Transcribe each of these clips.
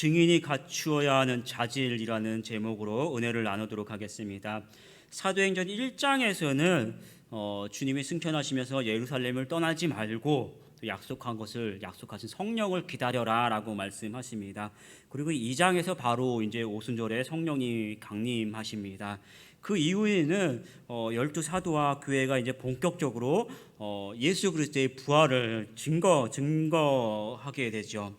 증인이 갖추어야 하는 자질이라는 제목으로 은혜를 나누도록 하겠습니다. 사도행전 1장에서는 주님이 승천하시면서 예루살렘을 떠나지 말고 또 약속하신 성령을 기다려라라고 말씀하십니다. 그리고 2장에서 바로 이제 오순절에 성령이 강림하십니다. 그 이후에는 12사도와 교회가 이제 본격적으로 예수 그리스도의 부활을 증거하게 되죠.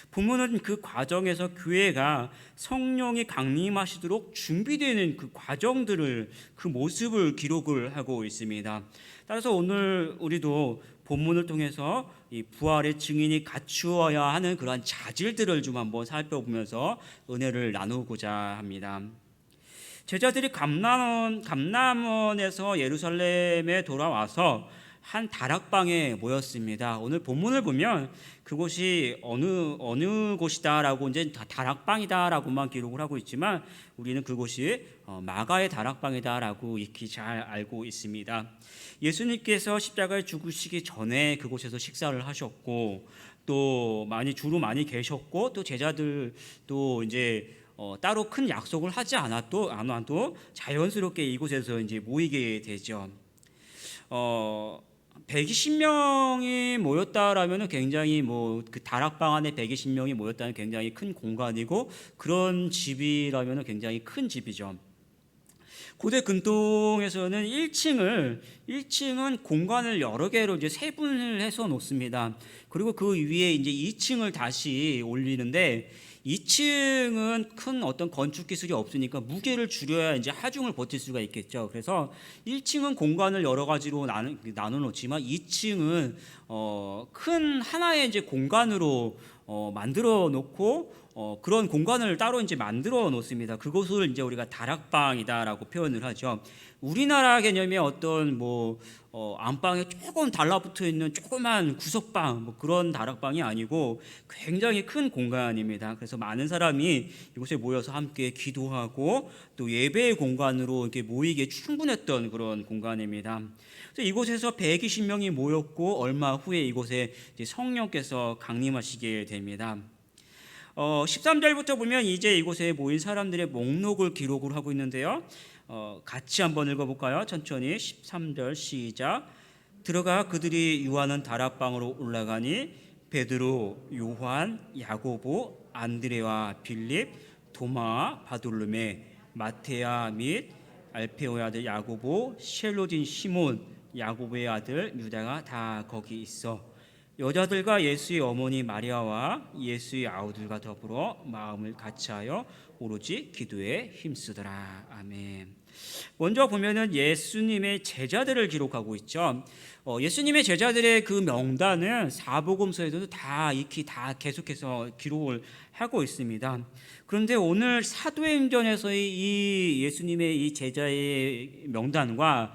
본문은 그 과정에서 교회가 성령이 강림하시도록 준비되는 그 과정들을, 그 모습을 기록을 하고 있습니다. 따라서 오늘 우리도 본문을 통해서 이 부활의 증인이 갖추어야 하는 그러한 자질들을 좀 한번 살펴보면서 은혜를 나누고자 합니다. 제자들이 감람원에서 예루살렘에 돌아와서 한 다락방에 모였습니다. 오늘 본문을 보면 그곳이 어느 곳이다라고 이제 다락방이다라고만 기록을 하고 있지만 우리는 그곳이 마가의 다락방이다라고 익히 잘 알고 있습니다. 예수님께서 십자가에 죽으시기 전에 그곳에서 식사를 하셨고 또 주로 많이 계셨고 또 제자들도 이제 따로 큰 약속을 하지 않아도 자연스럽게 이곳에서 이제 모이게 되죠. 120명이 모였다라면은 굉장히 그 다락방 안에 120명이 모였다는 굉장히 큰 공간이고 그런 집이라면은 굉장히 큰 집이죠. 고대 근동에서는 1층은 공간을 여러 개로 이제 세분을 해서 놓습니다. 그리고 그 위에 이제 2층을 다시 올리는데 2층은 큰 어떤 건축 기술이 없으니까 무게를 줄여야 이제 하중을 버틸 수가 있겠죠. 그래서 1층은 공간을 여러 가지로 나눠 놓지만 2층은 큰 하나의 이제 공간으로 만들어 놓고 그런 공간을 따로 이제 만들어 놓습니다. 그곳을 이제 우리가 다락방이다라고 표현을 하죠. 우리나라 개념의 어떤 안방에 조금 달라붙어 있는 조그만 구석방 그런 다락방이 아니고 굉장히 큰 공간입니다. 그래서 많은 사람이 이곳에 모여서 함께 기도하고 또 예배의 공간으로 이렇게 모이기에 충분했던 그런 공간입니다. 그래서 이곳에서 120명이 모였고 얼마 후에 이곳에 이제 성령께서 강림하시게 됩니다. 13절부터 보면 이제 이곳에 모인 사람들의 목록을 기록을 하고 있는데요. 같이 한번 읽어볼까요? 천천히 13절 시작. 들어가 그들이 유하는 다락방으로 올라가니 베드로, 요한, 야고보, 안드레와 빌립, 도마, 바돌로메, 마테아 및 알페오의 아들 야고보, 셀로딘 시몬, 야고보의 아들 유다가 다 거기 있어. 여자들과 예수의 어머니 마리아와 예수의 아우들과 더불어 마음을 같이하여 오로지 기도에 힘쓰더라. 아멘. 먼저 보면은 예수님의 제자들을 기록하고 있죠. 예수님의 제자들의 그 명단은 사복음서에서도 다 익히 다 계속해서 기록을 하고 있습니다. 그런데 오늘 사도행전에서의 이 예수님의 이 제자의 명단과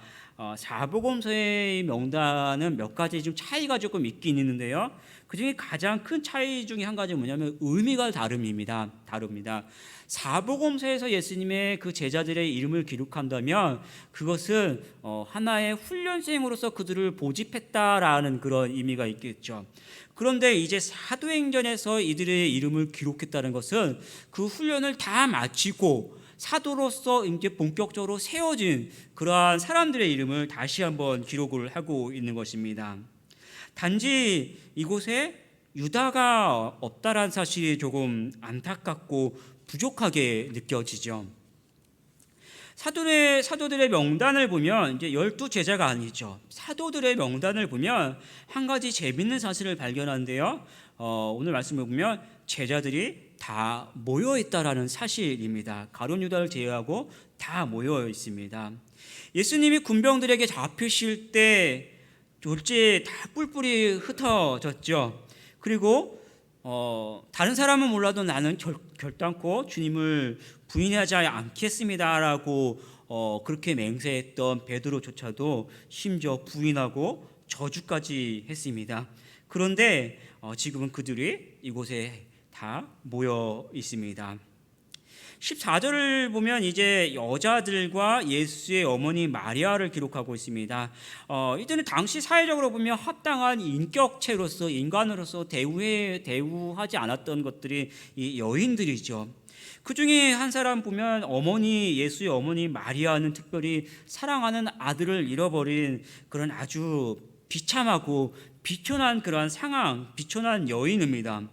사복음서의 명단은 몇 가지 좀 차이가 조금 있긴 있는데요. 그중에 가장 큰 차이 중에 한 가지는 뭐냐면 의미가 다릅니다. 사복음서에서 예수님의 그 제자들의 이름을 기록한다면 그것은 하나의 훈련생으로서 그들을 모집했다라는 그런 의미가 있겠죠. 그런데 이제 사도행전에서 이들의 이름을 기록했다는 것은 그 훈련을 다 마치고 사도로서 이제 본격적으로 세워진 그러한 사람들의 이름을 다시 한번 기록을 하고 있는 것입니다. 단지 이곳에 유다가 없다라는 사실이 조금 안타깝고 부족하게 느껴지죠. 사도들의 명단을 보면 이제 12제자가 아니죠. 사도들의 명단을 보면 한 가지 재밌는 사실을 발견하는데요. 오늘 말씀을 보면 제자들이 다 모여 있다라는 사실입니다. 가룟 유다를 제외하고 다 모여 있습니다. 예수님이 군병들에게 잡히실 때 졸지에 다 뿔뿔이 흩어졌죠. 그리고 다른 사람은 몰라도 나는 결단코 주님을 부인하지 않겠습니다라고 그렇게 맹세했던 베드로조차도 심지어 부인하고 저주까지 했습니다. 그런데 지금은 그들이 이곳에 다 모여 있습니다. 14절을 보면 이제 여자들과 예수의 어머니 마리아를 기록하고 있습니다. 이들은 당시 사회적으로 보면 합당한 인격체로서 인간으로서 대우하지 않았던 것들이 이 여인들이죠. 그 중에 한 사람 보면 예수의 어머니 마리아는 특별히 사랑하는 아들을 잃어버린 그런 아주 비참하고 비천한 그러한 상황, 비천한 여인입니다.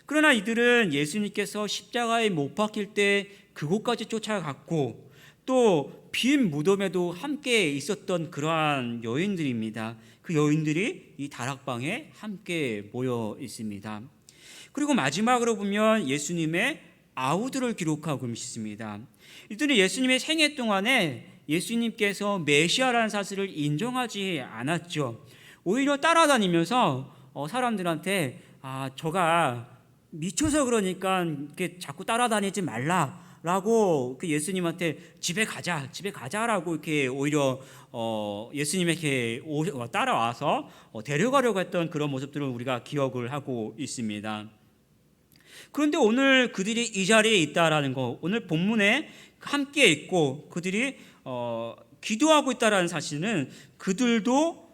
그러나 이들은 예수님께서 십자가에 못 박힐 때 그곳까지 쫓아갔고 또 빈 무덤에도 함께 있었던 그러한 여인들입니다. 그 여인들이 이 다락방에 함께 모여 있습니다. 그리고 마지막으로 보면 예수님의 아우들을 기록하고 있습니다. 이들은 예수님의 생애 동안에 예수님께서 메시아라는 사실을 인정하지 않았죠. 오히려 따라다니면서 사람들한테 저가 미쳐서 그러니까 이렇게 자꾸 따라다니지 말라라고 그 예수님한테 집에 가자라고 이렇게 오히려 예수님에게 따라와서 데려가려고 했던 그런 모습들을 우리가 기억을 하고 있습니다. 그런데 오늘 그들이 이 자리에 있다라는 거, 오늘 본문에 함께 있고 그들이 기도하고 있다라는 사실은 그들도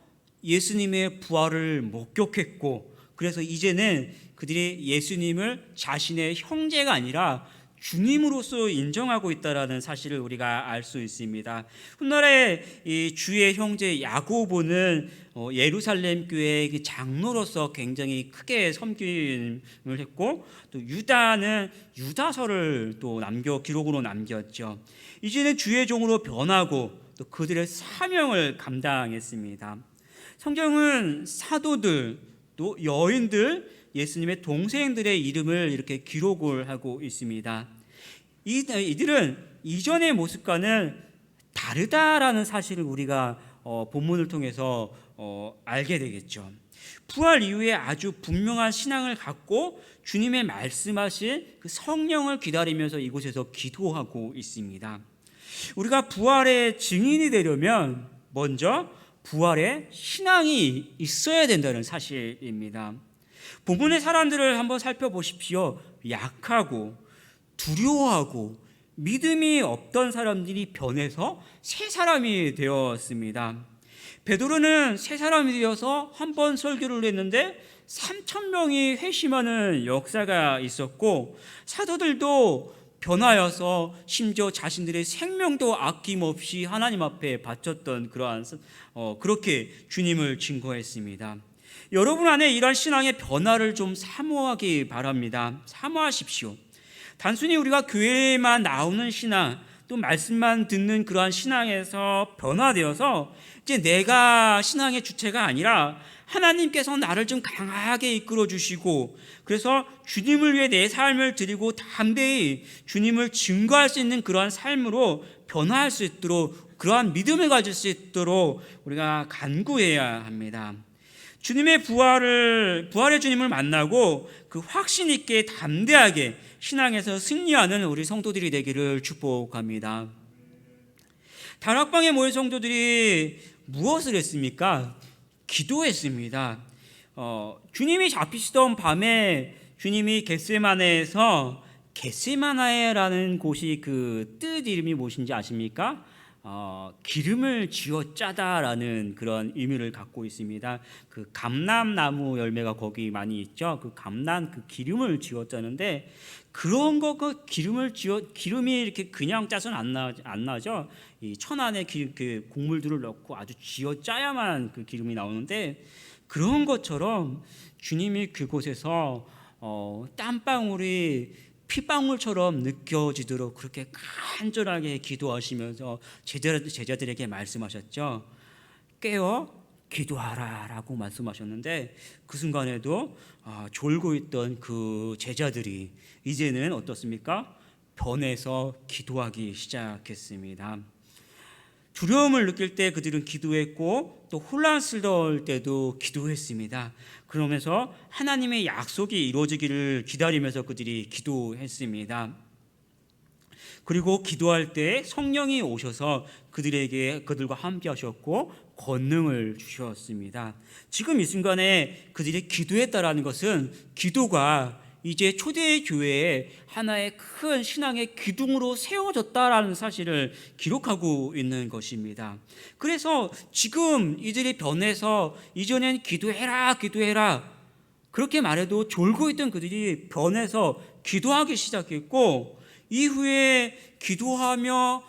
예수님의 부활을 목격했고, 그래서 이제는 그들이 예수님을 자신의 형제가 아니라 주님으로서 인정하고 있다라는 사실을 우리가 알 수 있습니다. 훗날에 이 주의 형제 야고보는 예루살렘 교회의 장로로서 굉장히 크게 섬김을 했고, 또 유다는 유다서를 또 기록으로 남겼죠. 이제는 주의 종으로 변하고 또 그들의 사명을 감당했습니다. 성경은 사도들 또 여인들, 예수님의 동생들의 이름을 이렇게 기록을 하고 있습니다. 이들은 이전의 모습과는 다르다라는 사실을 우리가 본문을 통해서 알게 되겠죠. 부활 이후에 아주 분명한 신앙을 갖고 주님의 말씀하신 그 성령을 기다리면서 이곳에서 기도하고 있습니다. 우리가 부활의 증인이 되려면 먼저 부활의 신앙이 있어야 된다는 사실입니다. 본문의 사람들을 한번 살펴보십시오. 약하고 두려워하고 믿음이 없던 사람들이 변해서 새 사람이 되었습니다. 베드로는 새 사람이 되어서 한 번 설교를 했는데 3,000명이 회심하는 역사가 있었고, 사도들도 변하여서 심지어 자신들의 생명도 아낌없이 하나님 앞에 바쳤던 그렇게 주님을 증거했습니다. 여러분 안에 이러한 신앙의 변화를 좀 사모하기 바랍니다. 사모하십시오. 단순히 우리가 교회에만 나오는 신앙, 또 말씀만 듣는 그러한 신앙에서 변화되어서 이제 내가 신앙의 주체가 아니라 하나님께서 나를 좀 강하게 이끌어 주시고, 그래서 주님을 위해 내 삶을 드리고 담대히 주님을 증거할 수 있는 그러한 삶으로 변화할 수 있도록, 그러한 믿음을 가질 수 있도록 우리가 간구해야 합니다. 주님의 부활의 주님을 만나고 그 확신 있게 담대하게 신앙에서 승리하는 우리 성도들이 되기를 축복합니다. 다락방에 모인 성도들이 무엇을 했습니까? 기도했습니다. 주님이 잡히시던 밤에 주님이 겟세마네에서, 겟세마네라는 곳이 그 뜻 이름이 무엇인지 아십니까? 기름을 쥐어 짜다라는 그런 의미를 갖고 있습니다. 그 감람나무 열매가 거기 많이 있죠. 그 기름을 쥐어 짜는데, 그런 그 기름이 이렇게 그냥 짜서는 안 나죠. 이 천 안에 그 곡물들을 넣고 아주 쥐어 짜야만 그 기름이 나오는데, 그런 것처럼 주님이 그곳에서 땀방울이 피방울처럼 느껴지도록 그렇게 간절하게 기도하시면서 제자들에게 말씀하셨죠. 깨어 기도하라 라고 말씀하셨는데, 그 순간에도 졸고 있던 그 제자들이 이제는 어떻습니까? 변해서 기도하기 시작했습니다. 두려움을 느낄 때 그들은 기도했고, 또 혼란스러울 때도 기도했습니다. 그러면서 하나님의 약속이 이루어지기를 기다리면서 그들이 기도했습니다. 그리고 기도할 때 성령이 오셔서 그들과 함께 하셨고 권능을 주셨습니다. 지금 이 순간에 그들이 기도했다라는 것은 기도가 이제 초대교회의 하나의 큰 신앙의 기둥으로 세워졌다라는 사실을 기록하고 있는 것입니다. 그래서 지금 이들이 변해서 이전엔 기도해라 기도해라 그렇게 말해도 졸고 있던 그들이 변해서 기도하기 시작했고, 이후에 기도하며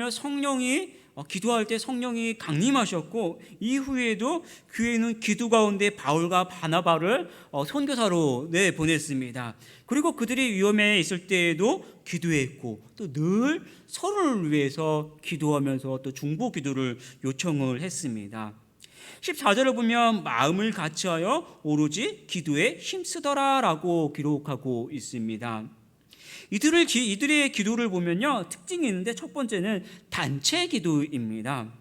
성령이 기도할 때 성령이 강림하셨고, 이후에도 교회는 기도 가운데 바울과 바나바를 선교사로 보냈습니다. 그리고 그들이 위험에 있을 때에도 기도했고, 또 늘 서로를 위해서 기도하면서 또 중보 기도를 요청을 했습니다. 14절을 보면 마음을 같이하여 오로지 기도에 힘쓰더라라고 기록하고 있습니다. 이들의 기도를 보면요, 특징이 있는데, 첫 번째는 단체 기도입니다.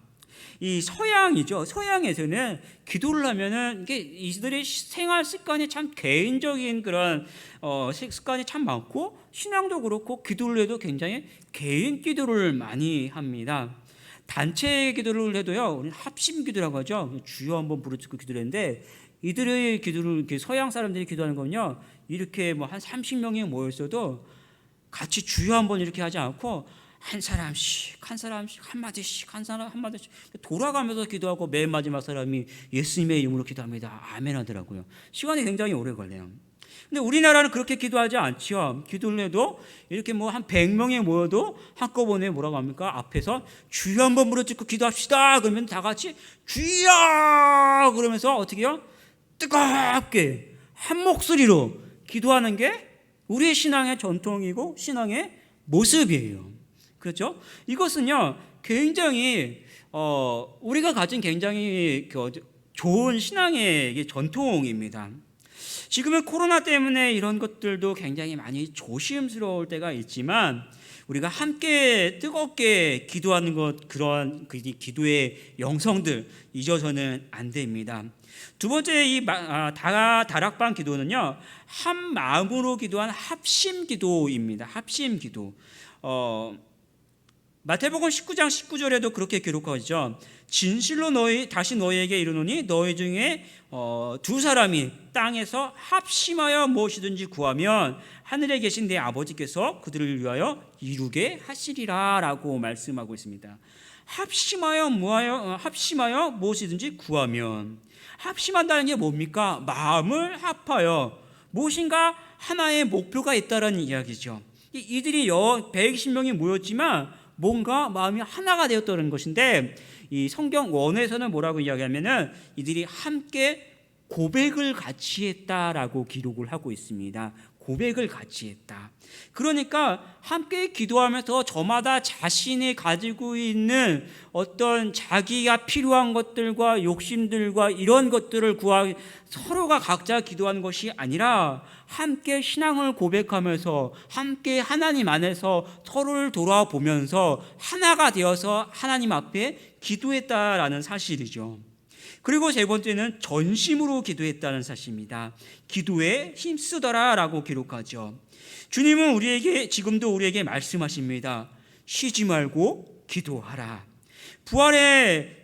이 서양이죠. 서양에서는 기도를 하면은 이게 이들의 생활 습관이 참 개인적인 그런 습관이 참 많고, 신앙도 그렇고 기도를 해도 굉장히 개인 기도를 많이 합니다. 단체 기도를 해도요, 우리는 합심 기도라고 하죠. 주여 한번 부르짖고 기도를 했는데, 이들의 기도를 서양 사람들이 기도하는 건요, 이렇게 뭐 한 30명이 모였어도 같이 주여 한번 이렇게 하지 않고 한 사람씩 한마디씩 한 사람 한마디씩 돌아가면서 기도하고, 맨 마지막 사람이 예수님의 이름으로 기도합니다. 아멘 하더라고요. 시간이 굉장히 오래 걸려요. 근데 우리나라는 그렇게 기도하지 않죠. 기도를 해도 이렇게 뭐 한 100명이 모여도 한꺼번에 뭐라고 합니까? 앞에서 주여 한번 부르짖고 기도합시다 그러면 다 같이 주여 그러면서 어떻게 해요? 뜨겁게 한 목소리로 기도하는 게 우리의 신앙의 전통이고 신앙의 모습이에요. 그렇죠? 이것은요, 굉장히 우리가 가진 굉장히 좋은 신앙의 전통입니다. 지금은 코로나 때문에 이런 것들도 굉장히 많이 조심스러울 때가 있지만, 우리가 함께 뜨겁게 기도하는 것, 그러한 기도의 영성들 잊어서는 안 됩니다. 두 번째, 이 다락방 기도는요, 한 마음으로 기도한 합심 기도입니다. 합심 기도. 마태복음 19장 19절에도 그렇게 기록하죠. 진실로 다시 너희에게 이르노니 너희 중에 두 사람이 땅에서 합심하여 무엇이든지 구하면 하늘에 계신 내 아버지께서 그들을 위하여 이루게 하시리라 라고 말씀하고 있습니다. 합심하여 무엇이든지 구하면, 합심한다는 게 뭡니까? 마음을 합하여 무엇인가 하나의 목표가 있다는 이야기죠. 이들이 120명이 모였지만 뭔가 마음이 하나가 되었다는 것인데, 이 성경 원에서는 뭐라고 이야기하면은 이들이 함께 고백을 같이 했다라고 기록을 하고 있습니다. 고백을 같이 했다. 그러니까 함께 기도하면서 저마다 자신이 가지고 있는 어떤 자기가 필요한 것들과 욕심들과 이런 것들을 서로가 각자 기도하는 것이 아니라 함께 신앙을 고백하면서 함께 하나님 안에서 서로를 돌아보면서 하나가 되어서 하나님 앞에 기도했다라는 사실이죠. 그리고 세 번째는 전심으로 기도했다는 사실입니다. 기도에 힘쓰더라라고 기록하죠. 주님은 지금도 우리에게 말씀하십니다. 쉬지 말고 기도하라. 부활의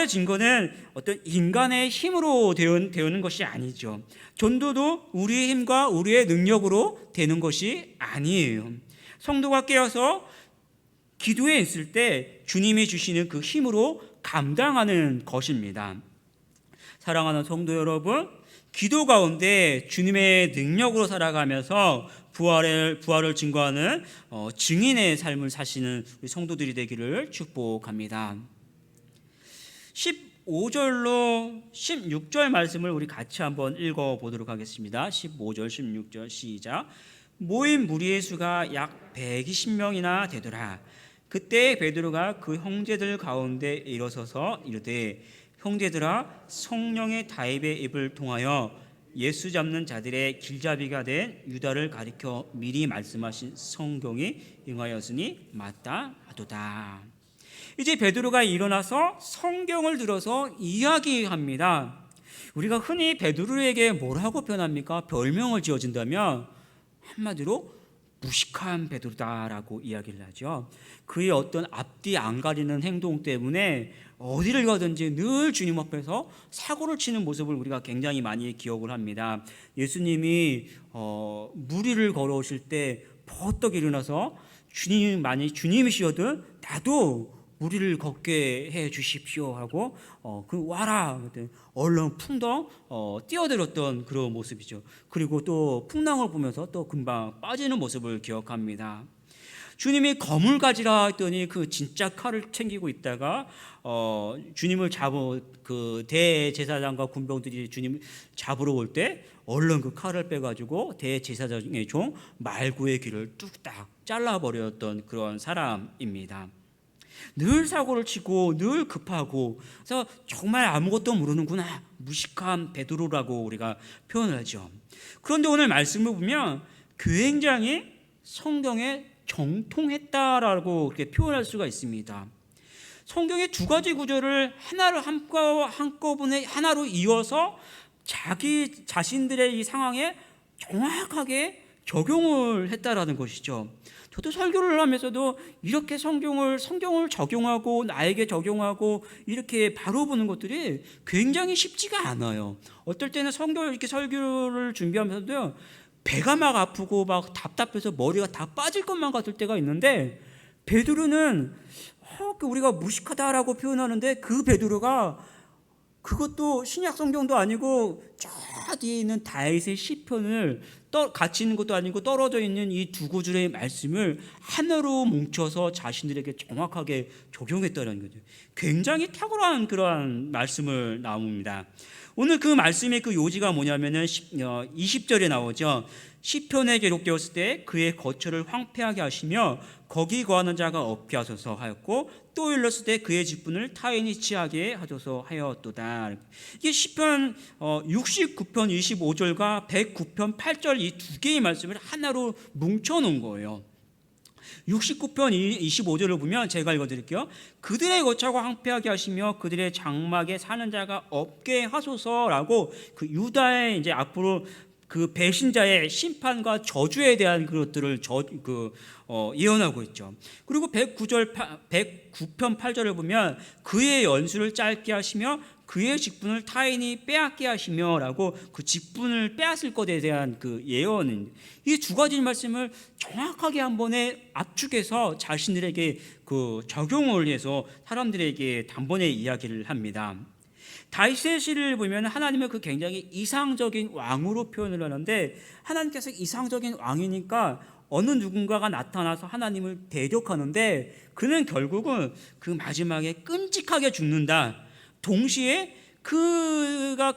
증거는 어떤 인간의 힘으로 되는 것이 아니죠. 전도도 우리의 힘과 우리의 능력으로 되는 것이 아니에요. 성도가 깨어서 기도에 있을 때 주님이 주시는 그 힘으로 감당하는 것입니다. 사랑하는 성도 여러분, 기도 가운데 주님의 능력으로 살아가면서 부활을 증거하는 증인의 삶을 사시는 우리 성도들이 되기를 축복합니다. 15절로 16절 말씀을 우리 같이 한번 읽어보도록 하겠습니다. 15절 16절 시작. 모인 무리의 수가 약 120명이나 되더라. 그때 베드로가 그 형제들 가운데 일어서서 이르되, 형제들아, 성령의 다입의 입을 통하여 예수 잡는 자들의 길잡이가 된 유다를 가리켜 미리 말씀하신 성경이 응하였으니 마땅하도다. 이제 베드로가 일어나서 성경을 들어서 이야기합니다. 우리가 흔히 베드로에게 뭐라고 표현합니까? 별명을 지어준다면 한마디로 무식한 베드로다라고 이야기를 하죠. 그의 어떤 앞뒤 안 가리는 행동 때문에 어디를 가든지 늘 주님 앞에서 사고를 치는 모습을 우리가 굉장히 많이 기억을 합니다. 예수님이 무리를 걸어오실 때 버떡 일어나서 주님이시거든 나도 무리를 걷게 해 주십시오 하고 그 와라 얼른 풍덩 뛰어들었던 그런 모습이죠. 그리고 또 풍랑을 보면서 또 금방 빠지는 모습을 기억합니다. 주님이 검을 가지라 했더니 그 진짜 칼을 챙기고 있다가 주님을 잡은 그 대제사장과 군병들이 주님 잡으러 올 때 얼른 그 칼을 빼가지고 대제사장의 종 말구의 귀를 뚝딱 잘라버렸던 그런 사람입니다. 늘 사고를 치고 늘 급하고 그래서 정말 아무것도 모르는구나 무식한 베드로라고 우리가 표현을 하죠. 그런데 오늘 말씀을 보면 굉장히 성경에 정통했다라고 그렇게 표현할 수가 있습니다. 성경의 두 가지 구절을 하나를 한꺼번에 하나로 이어서 자기 자신들의 이 상황에 정확하게 적용을 했다라는 것이죠. 저도 설교를 하면서도 이렇게 성경을 적용하고 나에게 적용하고 이렇게 바로 보는 것들이 굉장히 쉽지가 않아요. 어떨 때는 이렇게 설교를 준비하면서도 배가 막 아프고 막 답답해서 머리가 다 빠질 것만 같을 때가 있는데 베드로는 우리가 무식하다라고 표현하는데 그 베드로가 그것도 신약 성경도 아니고 저 뒤에 있는 다윗의 시편을 같이 있는 것도 아니고 떨어져 있는 이 두 구절의 말씀을 하나로 뭉쳐서 자신들에게 정확하게 적용했다는 거죠. 굉장히 탁월한 그러한 말씀을 나옵니다. 오늘 그 말씀의 그 요지가 뭐냐면은 20절에 나오죠. 시편에 기록되었을 때 그의 거처를 황폐하게 하시며 거기 거하는 자가 없게 하소서 하였고 또 일렀을 때 그의 직분을 타인이 취하게 하소서 하였도다. 이게 시편 69편 25절과 109편 8절 이 두 개의 말씀을 하나로 뭉쳐 놓은 거예요. 69편 25절을 보면 제가 읽어드릴게요. 그들의 거처가 황폐하게 하시며 그들의 장막에 사는 자가 없게 하소서라고 그 유다의 이제 앞으로 그 배신자의 심판과 저주에 대한 그것들을 예언하고 있죠. 그리고 109편 8절을 보면 그의 연수를 짧게 하시며 그의 직분을 타인이 빼앗게 하시며라고 그 직분을 빼앗을 것에 대한 그 예언은 이 두 가지 말씀을 정확하게 한 번에 압축해서 자신들에게 그 적용을 해서 사람들에게 단번에 이야기를 합니다. 다윗의 시를 보면 하나님의 그 굉장히 이상적인 왕으로 표현을 하는데 하나님께서 이상적인 왕이니까 어느 누군가가 나타나서 하나님을 대적하는데 그는 결국은 그 마지막에 끔찍하게 죽는다. 동시에 그가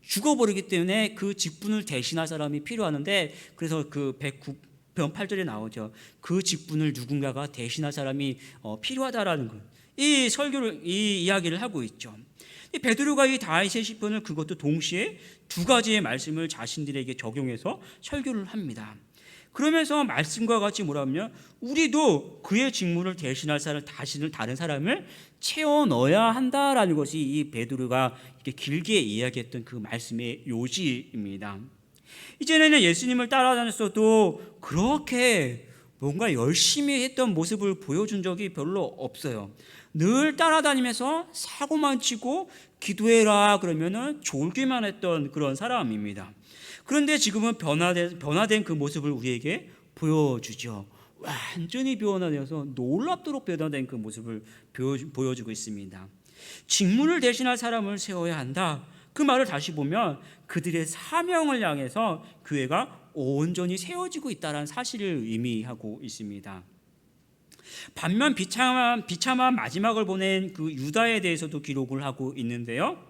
죽어버리기 때문에 그 직분을 대신할 사람이 필요하는데 그래서 그 109편 8절에 나오죠. 그 직분을 누군가가 대신할 사람이 필요하다라는 것. 이 이야기를 하고 있죠. 베드로가 이 다윗의 시편을 그것도 동시에 두 가지의 말씀을 자신들에게 적용해서 설교를 합니다. 그러면서 말씀과 같이 뭐라면 우리도 그의 직무를 대신할 다른 사람을 채워 넣어야 한다라는 것이 이 베드로가 이렇게 길게 이야기했던 그 말씀의 요지입니다. 이전에는 예수님을 따라다녔어도 그렇게 뭔가 열심히 했던 모습을 보여준 적이 별로 없어요. 늘 따라다니면서 사고만 치고 기도해라 그러면은 졸기만 했던 그런 사람입니다. 그런데 지금은 변화된 그 모습을 우리에게 보여주죠. 완전히 변화되어서 놀랍도록 변화된 그 모습을 보여주고 있습니다. 직분을 대신할 사람을 세워야 한다. 그 말을 다시 보면 그들의 사명을 향해서 교회가 온전히 세워지고 있다는 사실을 의미하고 있습니다. 반면 비참한 마지막을 보낸 그 유다에 대해서도 기록을 하고 있는데요.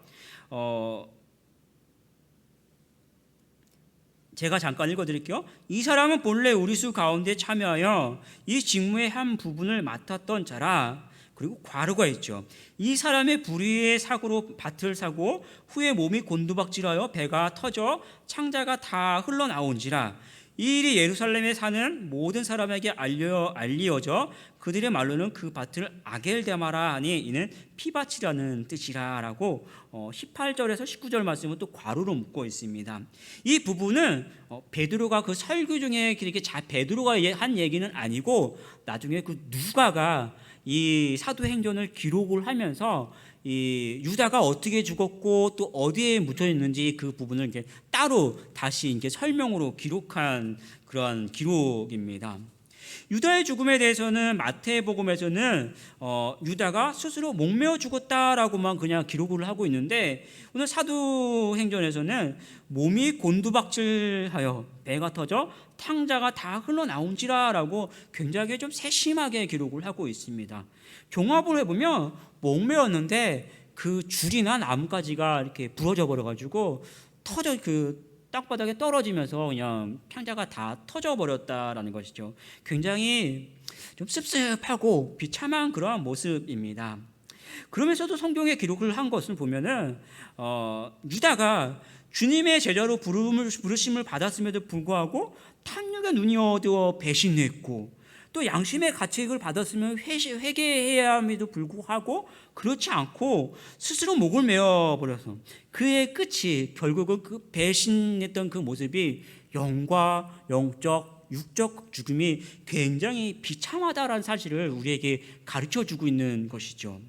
제가 잠깐 읽어드릴게요. 이 사람은 본래 우리 수 가운데 참여하여 이 직무의 한 부분을 맡았던 자라. 그리고 괄호가 있죠. 이 사람의 불의의 사고로 밭을 사고 후에 몸이 곤두박질하여 배가 터져 창자가 다 흘러나온지라. 이 일이 예루살렘에 사는 모든 사람에게 알리어져 그들의 말로는 그 밭을 아겔데마라 하니 이는 피밭이라는 뜻이라라고 18절에서 19절 말씀은 또 괄호로 묶고 있습니다. 이 부분은 베드로가 그 설교 중에 이렇게 베드로가 한 얘기는 아니고 나중에 그 누가가 이 사도행전을 기록을 하면서 이 유다가 어떻게 죽었고 또 어디에 묻혀 있는지 그 부분을 이렇게 따로 다시 이제 설명으로 기록한 그런 기록입니다. 유다의 죽음에 대해서는 마태복음에서는 유다가 스스로 목매어 죽었다라고만 그냥 기록을 하고 있는데 오늘 사도행전에서는 몸이 곤두박질하여 배가 터져 탕자가 다 흘러나온지라라고 굉장히 좀 세심하게 기록을 하고 있습니다. 종합을 해보면 목매었는데 그 줄이나 나뭇가지가 이렇게 부러져 버려가지고 터져 그 땅바닥에 떨어지면서 그냥 탕자가 다 터져 버렸다라는 것이죠. 굉장히 좀 씁씁하고 비참한 그러한 모습입니다. 그러면서도 성경에 기록을 한 것을 보면은 유다가 주님의 제자로 부르심을 받았음에도 불구하고 탐욕의 눈이 어두워 배신했고 또 양심의 가책을 받았으면 회개해야 함에도 불구하고 그렇지 않고 스스로 목을 메어 버려서 그의 끝이 결국은 그 배신했던 그 모습이 영과 영적 육적 죽음이 굉장히 비참하다라는 사실을 우리에게 가르쳐주고 있는 것이죠.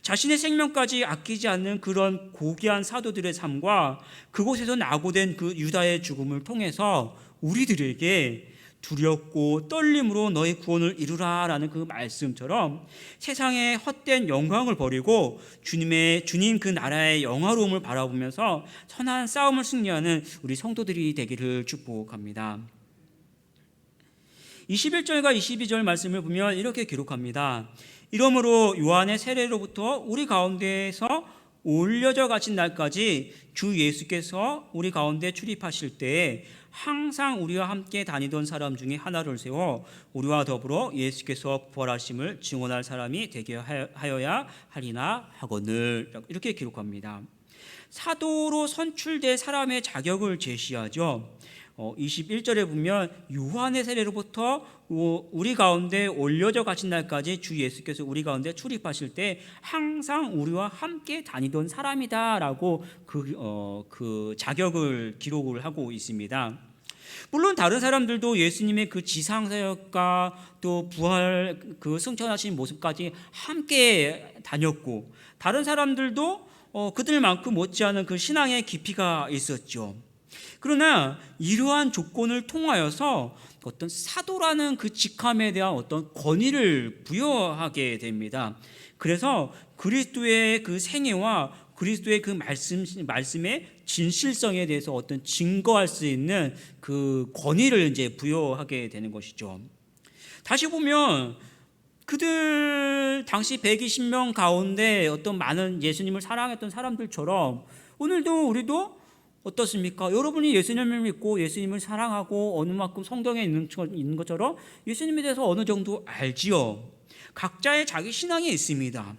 자신의 생명까지 아끼지 않는 그런 고귀한 사도들의 삶과 그곳에서 낙오된 그 유다의 죽음을 통해서 우리들에게 두렵고 떨림으로 너의 구원을 이루라라는 그 말씀처럼 세상의 헛된 영광을 버리고 주님 그 나라의 영화로움을 바라보면서 선한 싸움을 승리하는 우리 성도들이 되기를 축복합니다. 21절과 22절 말씀을 보면 이렇게 기록합니다. 이러므로 요한의 세례로부터 우리 가운데에서 올려져 가신 날까지 주 예수께서 우리 가운데 출입하실 때에 항상 우리와 함께 다니던 사람 중에 하나를 세워 우리와 더불어 예수께서 부활하심을 증언할 사람이 되게 하여야 하리나 하거늘. 이렇게 기록합니다. 사도로 선출된 사람의 자격을 제시하죠. 21절에 보면 요한의 세례로부터 우리 가운데 올려져 가신 날까지 주 예수께서 우리 가운데 출입하실 때 항상 우리와 함께 다니던 사람이다라고 그 자격을 기록을 하고 있습니다. 물론 다른 사람들도 예수님의 그 지상사역과 또 부활 그 승천하신 모습까지 함께 다녔고 다른 사람들도 그들만큼 못지않은 그 신앙의 깊이가 있었죠. 그러나 이러한 조건을 통하여서 어떤 사도라는 그 직함에 대한 어떤 권위를 부여하게 됩니다. 그래서 그리스도의 그 생애와 그리스도의 그 말씀의 진실성에 대해서 어떤 증거할 수 있는 그 권위를 이제 부여하게 되는 것이죠. 다시 보면 그들 당시 120명 가운데 어떤 많은 예수님을 사랑했던 사람들처럼 오늘도 우리도 어떻습니까? 여러분이 예수님을 믿고 예수님을 사랑하고 어느 만큼 성경에 있는 것처럼 예수님에 대해서 어느 정도 알지요. 각자의 자기 신앙이 있습니다.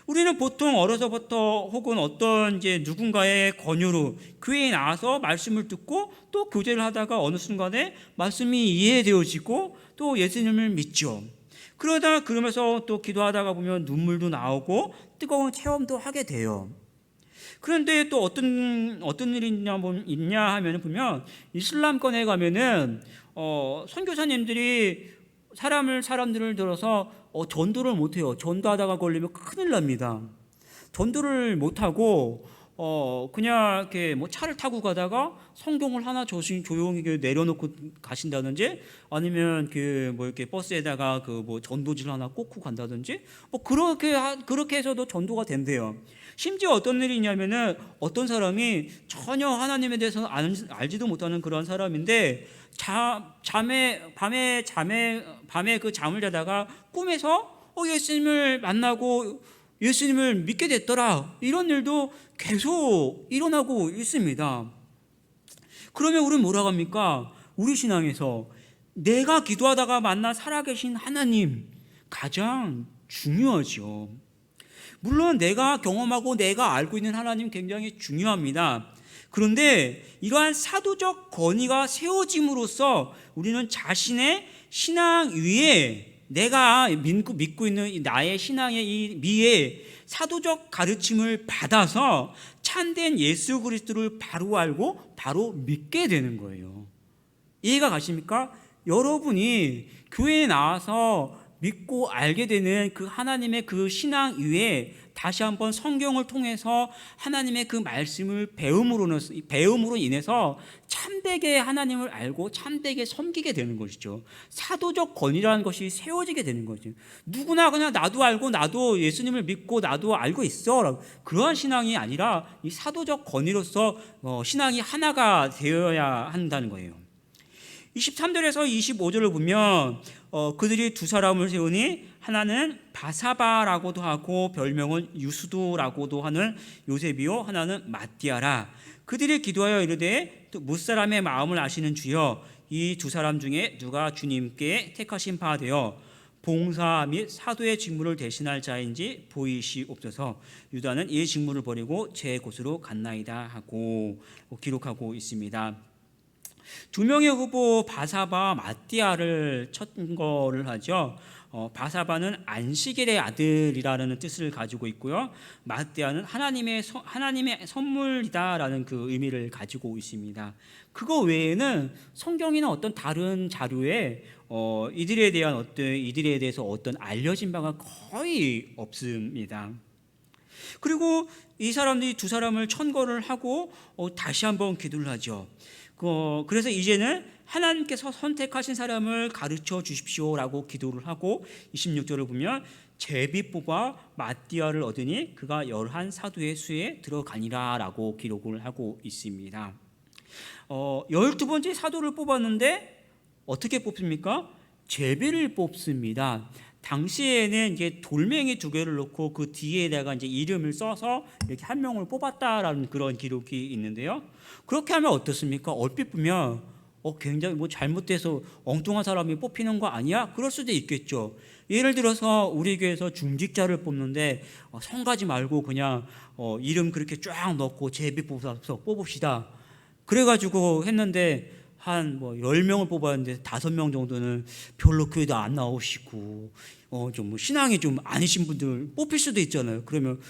우리는 보통 어려서부터 혹은 어떤 이제 누군가의 권유로 교회에 나와서 말씀을 듣고 또 교제를 하다가 어느 순간에 말씀이 이해되어지고 또 예수님을 믿죠. 그러면서 또 기도하다가 보면 눈물도 나오고 뜨거운 체험도 하게 돼요. 그런데 또 어떤 일이 있냐 하면 보면 이슬람권에 가면은 선교사님들이 사람들을 들어서 전도를 못해요. 전도하다가 걸리면 큰일 납니다. 전도를 못하고 그냥 이렇게 뭐 차를 타고 가다가 성경을 하나 조용히 내려놓고 가신다든지 아니면 그 뭐 이렇게 버스에다가 그 뭐 전도지를 하나 꽂고 간다든지 뭐 그렇게 해서도 전도가 된대요. 심지어 어떤 일이 있냐면은 어떤 사람이 전혀 하나님에 대해서 알지도 못하는 그런 사람인데 밤에 그 잠을 자다가 꿈에서 예수님을 만나고 예수님을 믿게 됐더라. 이런 일도 계속 일어나고 있습니다. 그러면 우리는 뭐라고 합니까? 우리 신앙에서 내가 기도하다가 만나 살아계신 하나님 가장 중요하죠. 물론 내가 경험하고 내가 알고 있는 하나님 굉장히 중요합니다. 그런데 이러한 사도적 권위가 세워짐으로써 우리는 자신의 신앙 위에, 내가 믿고 있는 나의 신앙의 이 위에 사도적 가르침을 받아서 참된 예수 그리스도를 바로 알고 바로 믿게 되는 거예요. 이해가 가십니까? 여러분이 교회에 나와서 믿고 알게 되는 그 하나님의 그 신앙 위에 다시 한번 성경을 통해서 하나님의 그 말씀을 배움으로 인해서 참되게 하나님을 알고 참되게 섬기게 되는 것이죠. 사도적 권위라는 것이 세워지게 되는 거죠. 누구나 그냥 나도 알고 나도 예수님을 믿고 나도 알고 있어, 그러한 신앙이 아니라 이 사도적 권위로서 신앙이 하나가 되어야 한다는 거예요. 23절에서 25절을 보면 그들이 두 사람을 세우니 하나는 바사바라고도 하고 별명은 유수도라고도 하는 요셉이요, 하나는 마띠아라. 그들이 기도하여 이르되 무사람의 마음을 아시는 주여, 이 두 사람 중에 누가 주님께 택하신 바 되어 봉사 및 사도의 직무를 대신할 자인지 보이시옵소서. 유다는 이 직무를 버리고 제 곳으로 갔나이다 하고 기록하고 있습니다. 두 명의 후보 바사바, 마띠아를 천거를 하죠. 바사바는 안식일의 아들이라는 뜻을 가지고 있고요. 마띠아는 하나님의 선물이다라는 그 의미를 가지고 있습니다. 그거 외에는 성경이나 어떤 다른 자료에 이들에 대해서 어떤 알려진 바가 거의 없습니다. 그리고 이 사람들이 두 사람을 천거를 하고 다시 한번 기도를 하죠. 그래서 이제는 하나님께서 선택하신 사람을 가르쳐 주십시오라고 기도를 하고 26절을 보면 제비 뽑아 마띠아를 얻으니 그가 11 사도의 수에 들어가니라 라고 기록을 하고 있습니다. 12번째 사도를 뽑았는데 어떻게 뽑습니까? 제비를 뽑습니다. 당시에는 이제 돌멩이 2개를 놓고 그 뒤에다가 이제 이름을 써서 이렇게 한 명을 뽑았다라는 그런 기록이 있는데요. 그렇게 하면 어떻습니까? 얼핏 보면 굉장히 잘못돼서 엉뚱한 사람이 뽑히는 거 아니야? 그럴 수도 있겠죠. 예를 들어서 우리 교회에서 중직자를 뽑는데 성가지 말고 그냥 이름 그렇게 쫙 넣고 제비 뽑아서 뽑읍시다. 그래가지고 했는데 한 10명을 뽑았는데 5명 정도는 별로 교회도 안 나오시고 좀 신앙이 좀 아니신 분들 뽑힐 수도 있잖아요. 그러면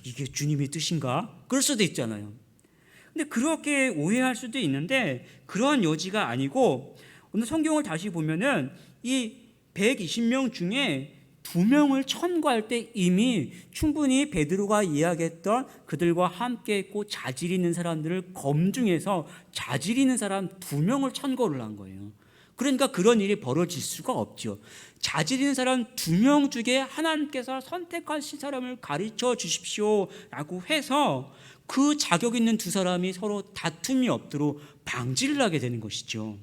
이게 주님의 뜻인가? 그럴 수도 있잖아요. 근데 그렇게 오해할 수도 있는데 그러한 여지가 아니고, 오늘 성경을 다시 보면은 이 120명 중에 2명을 천거할 때 이미 충분히 베드로가 이야기했던 그들과 함께 있고 자질 있는 사람들을 검증해서 자질 있는 사람 2명을 천거를 한 거예요. 그러니까 그런 일이 벌어질 수가 없죠. 자질 있는 사람 2명 중에 하나님께서 선택하신 사람을 가르쳐 주십시오 라고 해서 그 자격 있는 두 사람이 서로 다툼이 없도록 방지를 하게 되는 것이죠.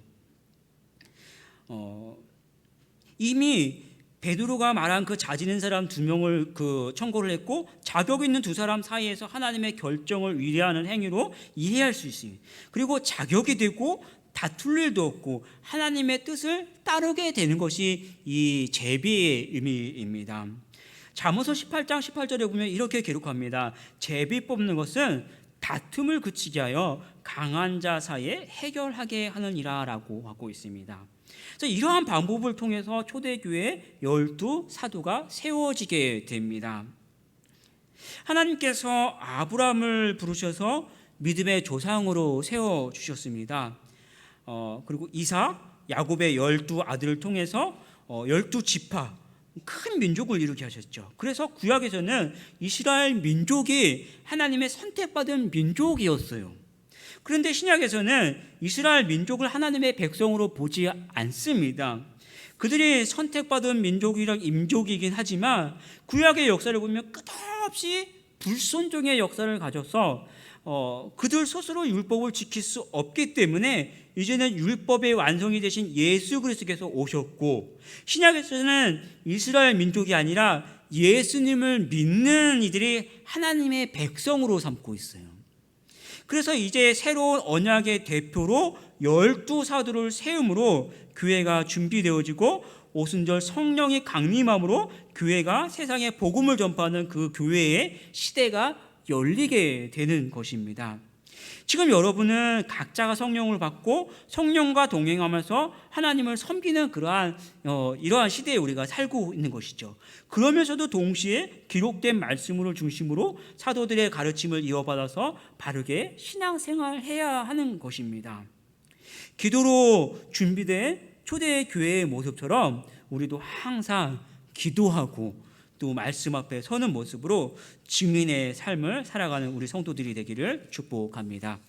이미 베드로가 말한 그 자질 있는 사람 2명을 청고를 했고 자격 있는 두 사람 사이에서 하나님의 결정을 위배하는 행위로 이해할 수 있습니다. 그리고 자격이 되고 다툴 일도 없고 하나님의 뜻을 따르게 되는 것이 이 제비의 의미입니다. 잠언서 18장 18절에 보면 이렇게 기록합니다. 제비 뽑는 것은 다툼을 그치게 하여 강한 자 사이에 해결하게 하느니라 라고 하고 있습니다. 그래서 이러한 방법을 통해서 초대교회 12 사도가 세워지게 됩니다. 하나님께서 아브라함을 부르셔서 믿음의 조상으로 세워주셨습니다. 그리고 이삭, 야곱의 12 아들을 통해서 12지파, 큰 민족을 이루게 하셨죠. 그래서 구약에서는 이스라엘 민족이 하나님의 선택받은 민족이었어요. 그런데 신약에서는 이스라엘 민족을 하나님의 백성으로 보지 않습니다. 그들이 선택받은 민족이긴 하지만 구약의 역사를 보면 끝없이 불순종의 역사를 가져서 그들 스스로 율법을 지킬 수 없기 때문에 이제는 율법의 완성이 되신 예수 그리스도께서 오셨고, 신약에서는 이스라엘 민족이 아니라 예수님을 믿는 이들이 하나님의 백성으로 삼고 있어요. 그래서 이제 새로운 언약의 대표로 12 사도를 세움으로 교회가 준비되어지고 오순절 성령이 강림함으로 교회가 세상에 복음을 전파하는 그 교회의 시대가 열리게 되는 것입니다. 지금 여러분은 각자가 성령을 받고 성령과 동행하면서 하나님을 섬기는 이러한 시대에 우리가 살고 있는 것이죠. 그러면서도 동시에 기록된 말씀을 중심으로 사도들의 가르침을 이어받아서 바르게 신앙생활해야 하는 것입니다. 기도로 준비된 초대 교회의 모습처럼 우리도 항상 기도하고 또 말씀 앞에 서는 모습으로 증인의 삶을 살아가는 우리 성도들이 되기를 축복합니다.